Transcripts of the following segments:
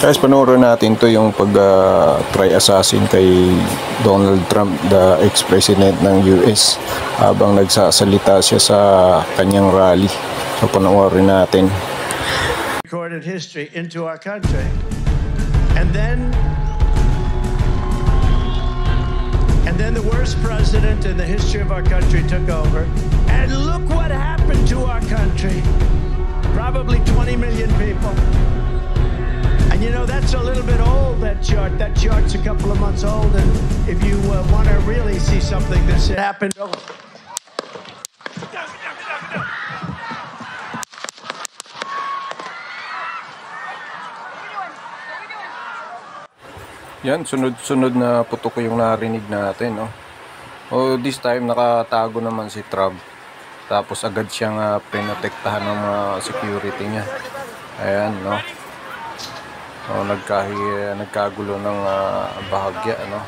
Guys, panoorin natin to yung pag-try assassin kay Donald Trump, the ex-president ng US, habang nagsasalita siya sa kanyang rally. So panoorin natin. Recorded history into our country, and then the worst president in the history of our country took over, and look what happened to our country. Probably 20 million people. And you know, that's a little bit old, that chart. That chart's a couple of months old, and if you want to really see something that's happened. Yan, sunod-sunod na putok yung narinig natin, no? Oh, this time nakatago naman si Trump. Tapos agad siyang pinotektahan ng mga security niya. Ayan, no? Oh, nagkagulo ng bahagya, no?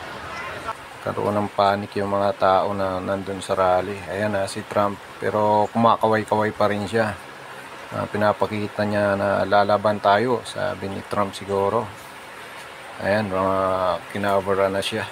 Karoon ng panic yung mga tao na nandun sa rally. Ayan si Trump. Pero kumakaway-kaway pa rin siya. Pinapakita niya na lalaban tayo, sabi ni Trump siguro. Ayan, mga kinabara na siya.